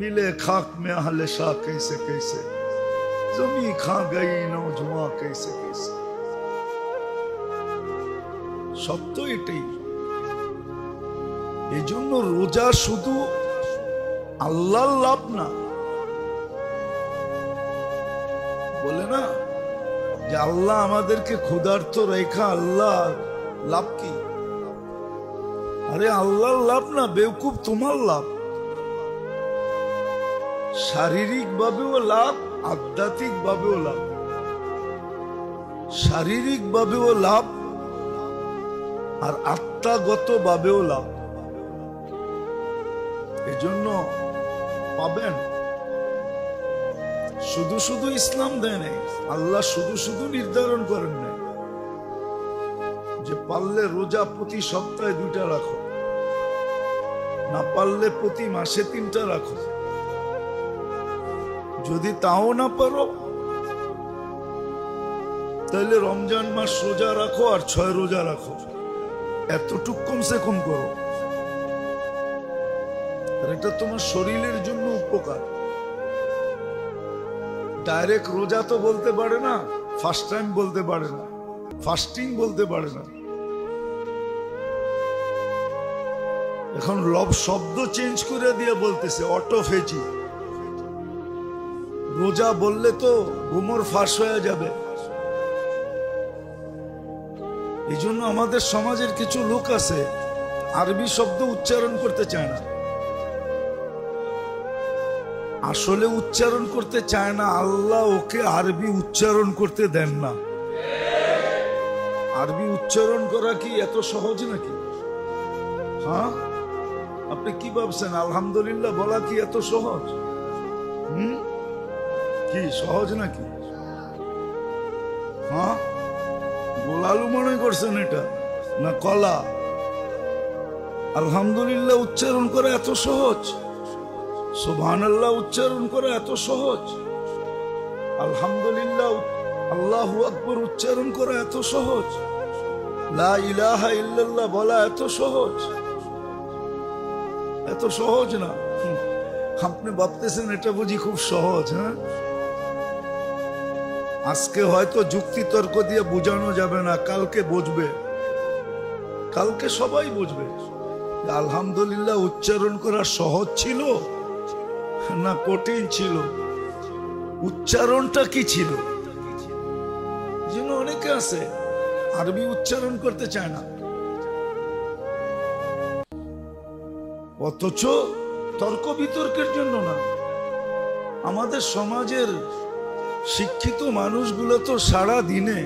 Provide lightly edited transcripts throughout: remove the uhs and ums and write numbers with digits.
मिले खाक में अहले शाह कैसे कैसे, जमी खा गई नौजवान कैसे कैसे। সত্য এটাই। এই জন্য রোজা শুধু আল্লাহর লাভ না, বলে না যে আল্লাহ আমাদেরকে ক্ষুধার্ত রেখা, আল্লাহ লাভ কি? আরে আল্লাহর লাভ না বেওকুফ, তোমার লাভ। শারীরিক ভাবেও লাভ, আধ্যাত্মিক ভাবেও লাভ। শারীরিক ভাবেও লাভ আর আত্মাগত ভাবেও লাভ। এজন্য পাবেন। শুধু শুধু ইসলাম দেয় নাই, আল্লাহ শুধু শুধু নির্ধারণ করেন নাই যে পারলে রোজা প্রতি সপ্তাহে 2টা রাখো, না পারলে প্রতি মাসে 3টা রাখো। যদি তাও না পারো তাহলে রমজান মাস রোজা রাখো আর 6 রোজা রাখো, এতটুক কমসে কম করো। এটা তোমার শরীরের জন্য উপকার। ডাইরেক্ট রোজা তো বলতে পারে না, ফার্স্ট টাইম বলতে পারে না, ফাস্টিং বলতে পারে না। এখন লব শব্দ চেঞ্জ করে দিয়ে বলতেছে অটোফেজি। রোজা বললে তো গোমর ফাঁস হয়ে যাবে। এই জন্য আমাদের সমাজের কিছু লোক আছে আরবি শব্দ উচ্চারণ করতে চায় না। আসলে উচ্চারণ করতে চায় না, আল্লাহ ওকে আরবি উচ্চারণ করতে দেন না। আরবি উচ্চারণ করা কি এত সহজ নাকি? হ্যাঁ, আপনি কি ভাবছেন আলহামদুলিল্লাহ বলা কি এত সহজ? কি সহজ নাকি? হ্যাঁ, গোলালু মনে করছেন এটা না কলা? আলহামদুলিল্লাহ উচ্চারণ করা এত সহজ? সুবহানাল্লাহ উচ্চারণ করা এত সহজ? আলহামদুলিল্লাহ, আল্লাহু আকবার উচ্চারণ করা এত সহজ? লা ইলাহা ইল্লাল্লাহ বলা এত সহজ? এত সহজ না। আপনি ভাবতেছেন এটা বুঝি খুব সহজ? হ্যাঁ, আজকে হয়তো যুক্তি তর্ক দিয়ে বোঝানো যাবে না, কালকে বুঝবে। কালকে সবাই বুঝবে আলহামদুলিল্লাহ উচ্চারণ করা সহজ ছিল না কঠিন ছিল, উচ্চারণটা কি ছিল। যেন অনেকে আছে আরবি উচ্চারণ করতে চায় না, অথচ তর্ক বিতর্কের জন্য না। আমাদের সমাজের শিক্ষিত মানুষগুলো তো সারা দিনে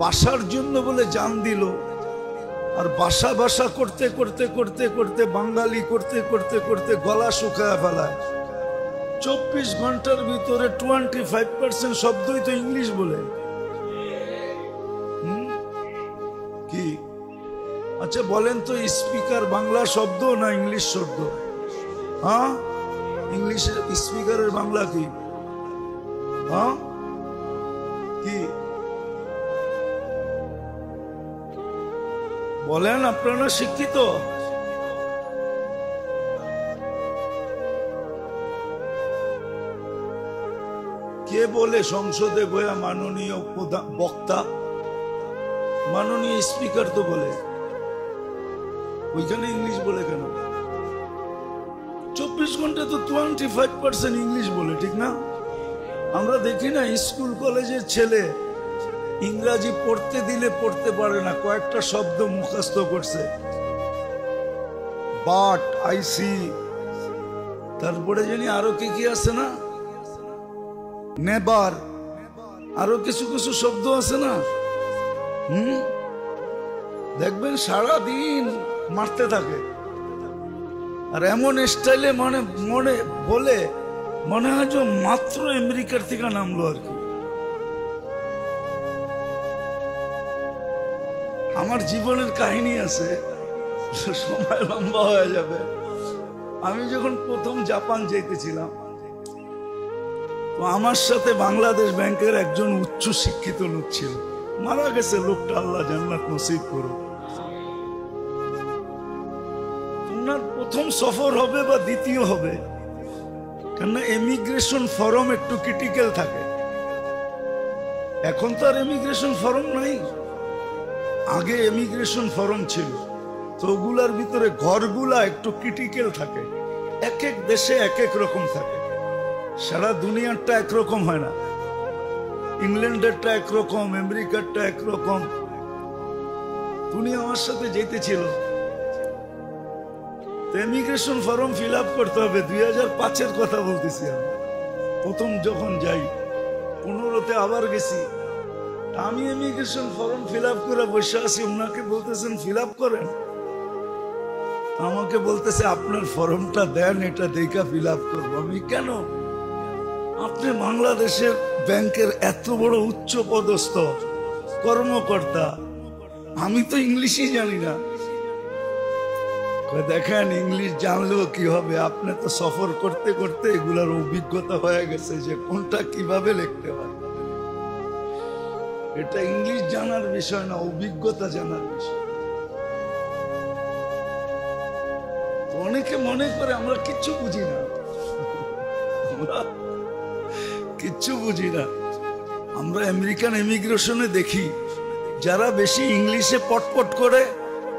বাসার জন্য বলে জান দিল, আর বাসা বাসা করতে করতে করতে করতে বাঙালি করতে করতে করতে গলা শুকায় ফেলায়। 24 ঘন্টার ভিতরে 25% শব্দই তো ইংলিশ বলে। কি আচ্ছা বলেন তো, স্পিকার বাংলা শব্দ না ইংলিশ শব্দ? হ্যাঁ, ইংলিশের স্পিকারের বাংলা কি? হ্যাঁ, কি বলেন? আপনারা শিক্ষিত? কে বলে সংসদে গোয়া মাননীয় বক্তা, মাননীয় স্পিকার তো বলে, ওইখানে ইংলিশ বলে কেন? 24 ঘন্টা তো 25% ইংলিশ বলে, ঠিক না? আমরা দেখি না স্কুল কলেজের ছেলে ইংরাজি পড়তে দিলে পড়তে পারে না, কয়েকটা শব্দ মুখস্থ করছে, বাট, আইসি, তারপরে জানি আরো কি কি আছে না, নেবার, আরো কিছু কিছু শব্দ আছে না। দেখবেন সারা দিন মারতে থাকে, আর এমন স্টাইলে মনে মনে বলে মনে হয় যে মাত্র আমেরিকার থেকে নামলো আর কি। আমার জীবনের কাহিনী আছে, সময় লম্বা হয়ে যাবে। আমি যখন প্রথম জাপান যাইতেছিলাম, তো আমার সাথে বাংলাদেশ ব্যাংকের একজন উচ্চ শিক্ষিত লোক ছিল, মারা গেছে লোকটা, আল্লাহ জান্নাত নসিব করুক। ওনার প্রথম সফর হবে বা দ্বিতীয় হবে, কেননা ইমিগ্রেশন ফর্ম একটু ক্রিটিক্যাল থাকে। এখন তো আর ইমিগ্রেশন ফর্ম নাই, আগে ইমিগ্রেশন ফর্ম ছিল। তো ওগুলার ভিতরে ঘরগুলা একটু ক্রিটিক্যাল থাকে, এক এক দেশে এক এক রকম থাকে। সারা দুনিয়ারটা একরকম হয় না, ইংল্যান্ডেরটা একরকম, আমেরিকারটা একরকম। উনি আমার সাথে যেতেছিল, ইমিগ্রেশন ফর্ম ফিল আপ করতে হবে। 2005-এর কথা বলতেছি আমি, প্রথম যখন যাই 15-তে আবার গেছি। আমি ইমিগ্রেশন ফর্ম ফিল আপ করে বসে আছি, ওনাকে বলতেছেন ফিল আপ করেন। আমাকে বলতেছে আপনার ফর্মটা দেন, এটা দেখা ফিল আপ করবো। আমি কেন? আপনি বাংলাদেশের ব্যাংকের এত বড় উচ্চ পদস্থ কর্মকর্তা, আমি তো ইংলিশই জানি না। দেখেন ইংলিশ জানলেও কি হবে, আপনি তো সফর করতে করতে এগুলার অভিজ্ঞতা হয়ে গেছে যে কোনটা কিভাবে লিখতে হয়। এটা ইংলিশ জানার বিষয় না, অভিজ্ঞতা জানার বিষয়। অনেকে মনে করে আমরা কিচ্ছু বুঝি না, আমরা কিচ্ছু বুঝি না। আমরা আমেরিকান ইমিগ্রেশনে দেখি যারা বেশি ইংলিশে পটপট করে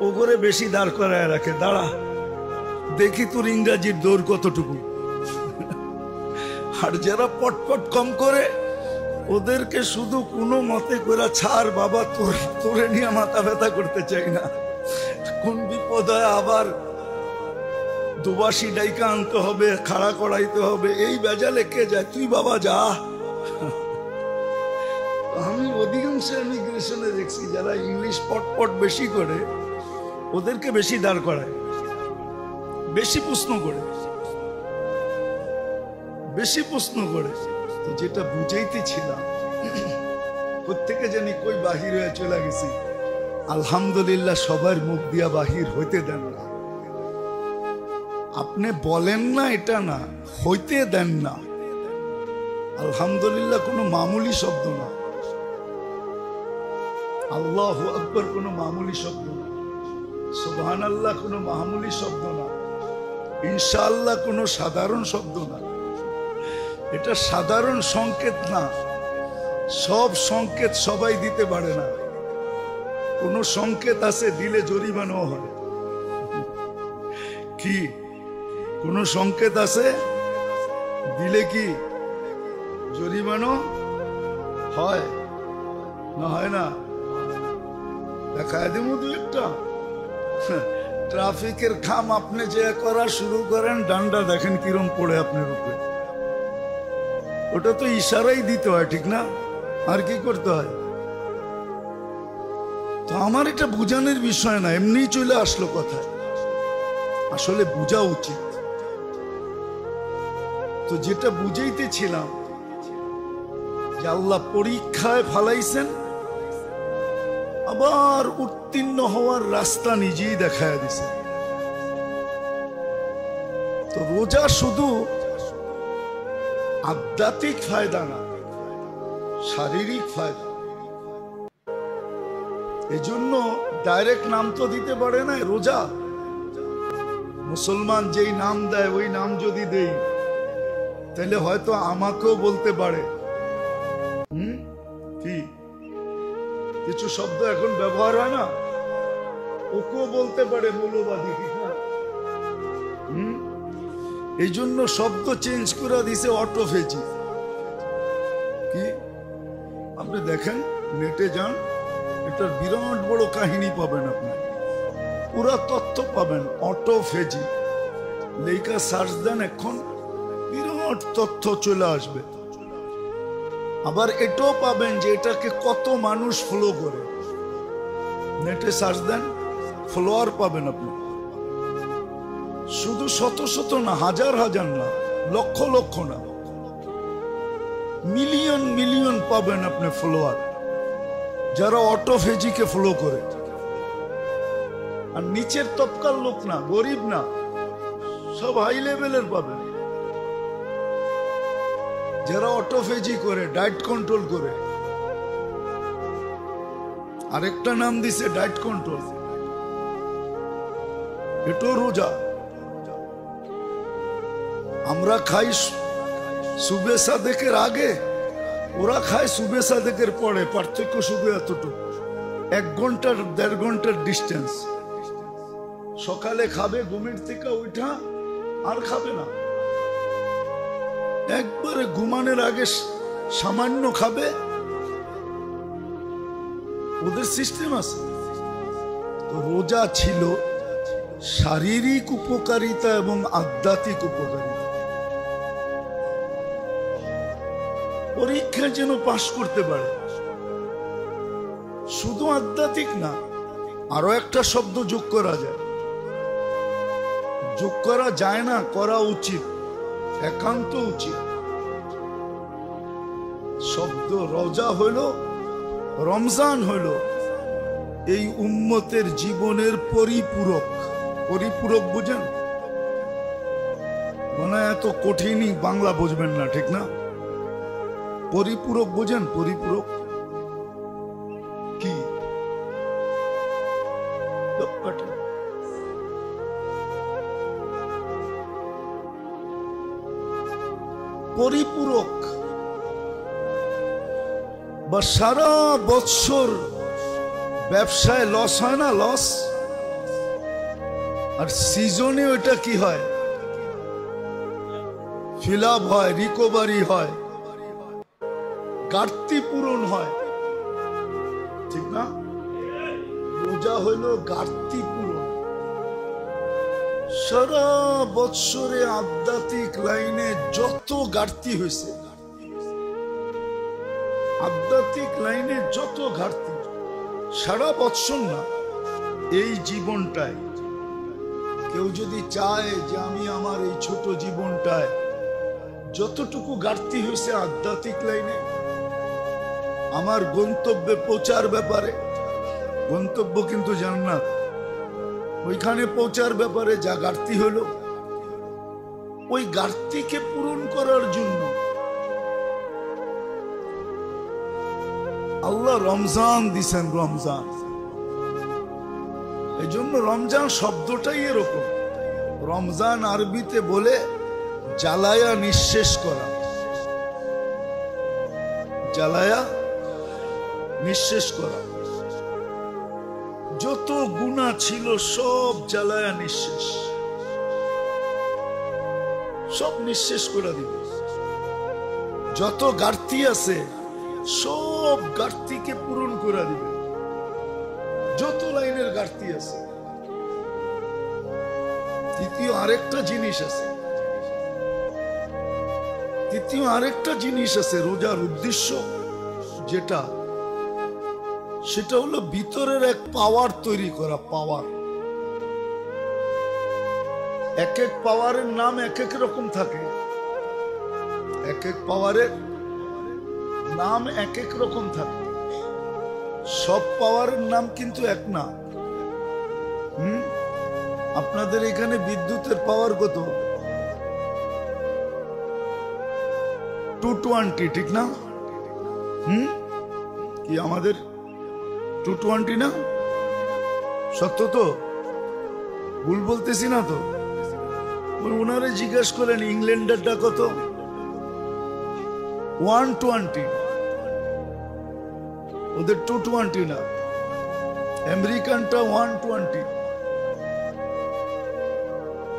ও করে বেশি দাঁড় করায় রাখে, দাঁড়া দেখি তোর ইংরাজির দৌড় কতটুকু। আর যারা পটপট কম করে ওদেরকে শুধু কোনো মতে করে ছাড় বাবা, তোরে নিয়ে মাথা ব্যথা করতে চাই না। কোন বিপদ হয় আবার দুবাসী ডাইকা আনতে হবে, খাড়া করাইতে হবে, এই বেজালে কে যায়? তুই বাবা যা। আমি অধিকাংশ ইমিগ্রেশনে দেখছি যারা ইংলিশ পটপট বেশি করে ওদেরকে বেশি দাঁড় করায়, বেশি প্রশ্ন করে, বেশি প্রশ্ন করে। তো যেটা বুঝাইতেছিলাম, প্রত্যেকে জানি কই বাহির হয়ে চলে গেছি। আলহামদুলিল্লাহ সবার মুখ দিয়া বাহির হইতে দেন না। আপনি বলেন না এটা না, হইতে দেন না। আলহামদুলিল্লাহ কোনো মামুলি শব্দ না, আল্লাহু আকবার কোনো মামুলি শব্দ না, সুবহানাল্লাহ কোনো মামুলি শব্দ না, ইনশাআল্লাহ কোনো সাধারণ শব্দ না। এটা সাধারণ সংকেত না, সব সংকেত সবাই দিতে পারে না। কোন সংকেত আছে দিলে জরিমানাও হয়। কি কোন সংকেত আছে দিলে কি জরিমানা হয় না? হয় না? দেখায় দেবো দু একটা। ট্রাফিকের খাম আপনি যে করা শুরু করেন, ডান্ডা দেখেন কিরম পড়ে আপনার উপরে। ওটা তো ইশারাই দিতে হয়, ঠিক না? আর কি করতে হয়? তো আমার এটা বুঝানোর বিষয় না, এমনি চলে আসলো কথা। আসলে বুঝা উচিত। তো যেটা বুঝাইতেছিলাম যে আল্লাহ পরীক্ষায় ফালাইছেন, আবার উত্তীর্ণ হওয়ার রাস্তা নিজেই দেখায় দিছেন। তো রোজা শুধু আধ্যাত্মিক ফায়দা না, শারীরিক ফায়দা। এজন্য ডাইরেক্ট নাম তো দিতে পারে না রোজা। মুসলমান যেই নাম দেয় ওই নাম যদি দেই তাহলে হয়তো আমাকেও বলতে পারে। কি কিছু শব্দ এখন ব্যবহার হয় না, ওকেও বলতে পারে মৌলবাদী, ঠিক না? এই জন্য শব্দ চেঞ্জ করে দিছে অটোফেজি। কি আপনি দেখেন, নেটে যান, এটার বিরাট বড় কাহিনী পাবেন, আপনি পুরা তথ্য পাবেন। অটোফেজি লেখা সার্চ দেন, এখন বিরাট তথ্য চলে আসবে। আবার এটাও পাবেন যে এটাকে কত মানুষ ফলো করে। নেটে সার্চ দেন, ফলোয়ার পাবেন আপনি। শুধু শত শত না, হাজার হাজার না, লক্ষ লক্ষ না, মিলিয়ন মিলিয়ন পাবেন আপনি ফলোয়ার, যারা অটোফেজিকে ফলো করে। আর নিচের তবকার লোক না, গরিব না, সব হাই লেভেলের পাবেন, যারা অটোফেজি করে, ডায়েট কন্ট্রোল করে। আরেকটা নাম দিছে ডায়েট কন্ট্রোল, এটাও রোজা। আমরা খাই সুবে সাদেকের আগে, ওরা খায় সুবে সাদেকের পরে। পার্থক্য শুধু এতটুকু, 1 ঘন্টার 1.5 ঘন্টার ডিস্টেন্স। সকালে খাবে, ঘুমের থেকে উঠা আর খাবে না, একবারে ঘুমানোর আগে সামান্য খাবে। ওদের সিস্টেম আছে। তো রোজা ছিল শারীরিক উপকারিতা এবং আধ্যাত্মিক উপকারিতা। পরীক্ষা যেন পাশ করতে পারে, শুধু আধ্যাত্মিক না, আরো একটা শব্দ যোগ করা যায়। যোগ করা যায় না, করা উচিত, একান্ত উচিত। শব্দ রোজা হইল, রমজান হইল এই উম্মতের জীবনের পরিপূরক। পরিপূরক বুঝেন? মানে এত কঠিনই বাংলা বুঝবেন না, ঠিক না? পরিপূরক বুঝেন? পরিপূরক কি? পরিপূরক বা সারা বৎসর ব্যবসায় লস হয় না, লস, আর সিজনে ওটা কি হয়? ফিল আপ হয়, রিকভারি হয়, ঘাটতি পূরণ হয়, ঠিক না? রোজা হইল ঘাটতি পূরণ। সারা বৎসরে আধ্যাত্মিক লাইনে যত ঘাটতি হয়েছে, আধ্যাত্মিক লাইনে যত ঘাটতি, সারা বৎসর না, এই জীবনটায় কেউ যদি চায় যে আমি আমার এই ছোট জীবনটায় যতটুকু ঘাটতি হয়েছে আধ্যাত্মিক লাইনে, আমার গন্তব্যে পৌঁছার ব্যাপারে, গন্তব্য কিন্তু জান্নাত, ওইখানে পৌঁছার ব্যাপারে যা ঘাটতি হলো, ওই ঘাটতিকে পূরণ করার জন্য আল্লাহ রমজান দিছেন। রমজান, এই জন্য রমজান শব্দটাই এরকম। রমজান আরবিতে বলে জ্বালায়া নিঃশেষ করা, জ্বালায়া নিঃশেষ করা। যত গুনাহ ছিল সব জ্বালায়া নিঃশেষ, সব নিঃশেষ করে দিবে। যত ঘাটতি আছে সব ঘাটতিকে পূরণ করে দিবে। যত লাইনের ঘাটতি আছে। তৃতীয় আরেকটা জিনিস আছে, তৃতীয় আরেকটা জিনিস আছে রোজার উদ্দেশ্য যেটা, সেটা হলো ভিতরের এক পাওয়ার তৈরি করা। পাওয়ার, এক এক পাওয়ারের নাম এক এক রকম থাকে, এক এক পাওয়ারের নাম এক এক রকম থাকে। সব পাওয়ারের নাম কিন্তু এক না। আপনাদের এখানে বিদ্যুতের পাওয়ার কত? 220, ঠিক না? কি আমাদের 220 না? সত্য তো? ভুল বলতেছি না তো? ওনারে জিজ্ঞাসা করেন ইংল্যান্ডেরটা কত? 120। ওদের 220 না, আমেরিকানটা 120,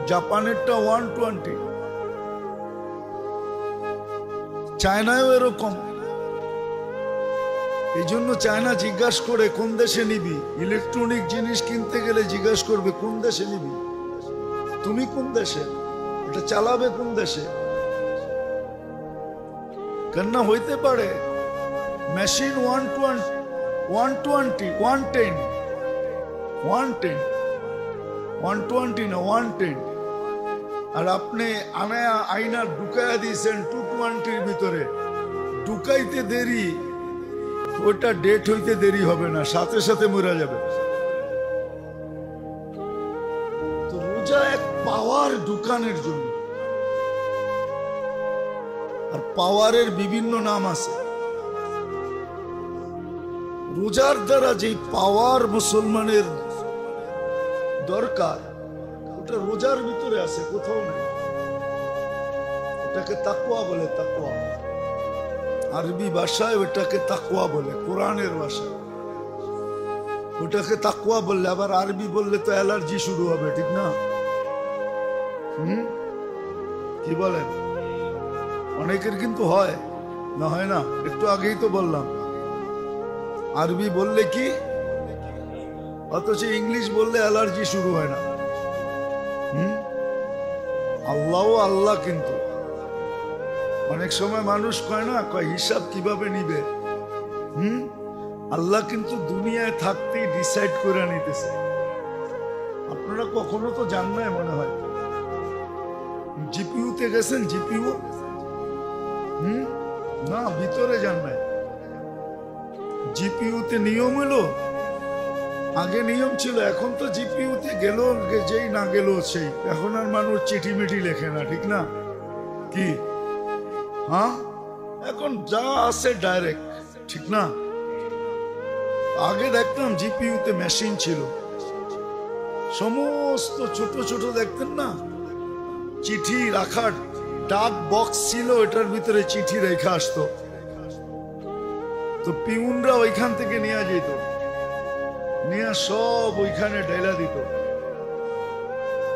জাপানেরটা 120, চায়নায়ও এরকম। এই জন্য চায়না জিজ্ঞাসা করে কোন দেশে নিবি, ইলেকট্রনিক জিনিস কিনতে গেলে জিজ্ঞাসা করবে কোন দেশে নিবি, তুমি কোন দেশে, এটা চালাবে কোন দেশে। কেননা হইতে পারে মেশিন 120, 120, 110, 110, 120 না 110, আর আপনি আয়না ঢুকাইয়া দিয়েছেন 220-র ভিতরে। ঢুকাইতে দেরি, ওটা ডেট হইতে দেরি হবে না, সাথে সাথে মরে যাবে। তো রোজা এক পাওয়ার ঢুকানোর জন্য, আর পাওয়ারের বিভিন্ন নাম আছে। রোজার দ্বারা যে পাওয়ার মুসলমানের দরকার, ওটা রোজার ভিতরে আছে, কোথাও নেই। এটাকে তাকওয়া বলে। তাকওয়া আরবি ভাষায় ওটাকে তাকওয়া বলে, কোরআনের ভাষায় ওটাকে তাকওয়া বললে, আবার আরবি বললে তো অ্যালার্জি শুরু হবে, ঠিক না? কি বলেন? অনেকের কিন্তু হয় না, হয় না? একটু আগেই তো বললাম আরবি বললে কি, অথচ ইংলিশ বললে অ্যালার্জি শুরু হয় না। আল্লাহ আল্লাহ, কিন্তু অনেক সময় মানুষ কয় না, কয় হিসাব কিভাবে নিবে। আল্লাহ কিন্তু দুনিয়ায় থাকতেই ডিসাইড করে নিতেছে। আপনারা কখনো তো জান না, মনে হয় জিপিইউতে গেছেন? জিপিইউ না, ভিতরে যান নাই। জিপিইউতে নিয়ম হলো, আগে নিয়ম ছিল, এখন তো জিপিইউতে গেল যেই না গেল সেই। এখন আর মানুষ চিঠি মিঠি লেখে না, ঠিক না? কি হ্যাঁ, এখন যা আছে ডাইরেক্ট, ঠিক না? আগে দেখতাম জিপিইউতে মেশিন ছিল, সমস্ত ছোট ছোট দেখতেন না, চিঠি রাখার ডাক বক্স ছিল, এটার ভিতরে চিঠি রেখে আসতো। তো পিউনরা ওইখান থেকে নিয়ে যেত, নিয়ে সব ওইখানে ঢেলা দিত।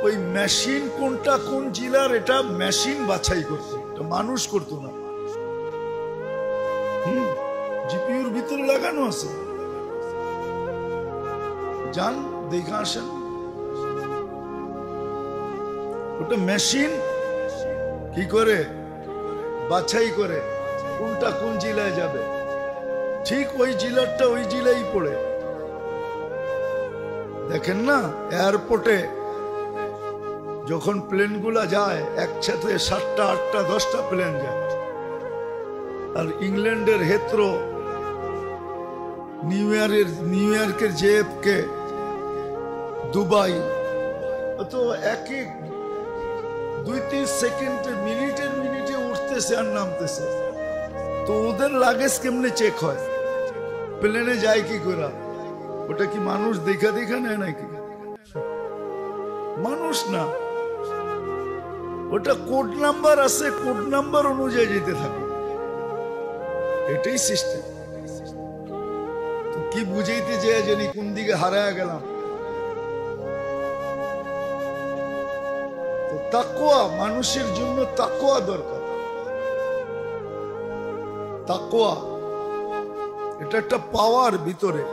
ওই মেশিন কোনটা কোন জেলার, এটা মেশিন বাছাই করতো, এটা মানুষ করতো না। জিপিইউর ভিতরে লাগানো আছে, যান দেখে আসেন। ওটা মেশিন কি করে বাছাই করে কোনটা কোন জেলায় যাবে, ঠিক ওই জেলারটা ওই জেলায় পড়ে। দেখেন না, এয়ারপোর্টে যখন প্লেনগুলা যায়, একসাথে 7টা 8টা 10টা প্লেন যায়। আর ইংল্যান্ডের হেথ্রো, নিউ ইয়র্কের জেএফকে, দুবাই, তো এক এক 2-3 সেকেন্ডে, মিনিটে উঠতেছে আর নামতেছে। তো ওদের লাগেজ কেমনে চেক হয়? প্লেনে যায় কি করে? ওটা কি মানুষ দেখা নেয় নাকি? মানুষ না, ওটা কোড নাম্বার আছে, কোড নাম্বার অনুযায়ী যেতে থাকে, এটাই সিস্টেম। তো কি বুঝাইতে যায় জানি কোন দিকে হারায় গেলাম। তো তাকওয়া, মানুষের জন্য তাকওয়া দরকার। তাকওয়া এটা একটা পাওয়ার ভিতরে।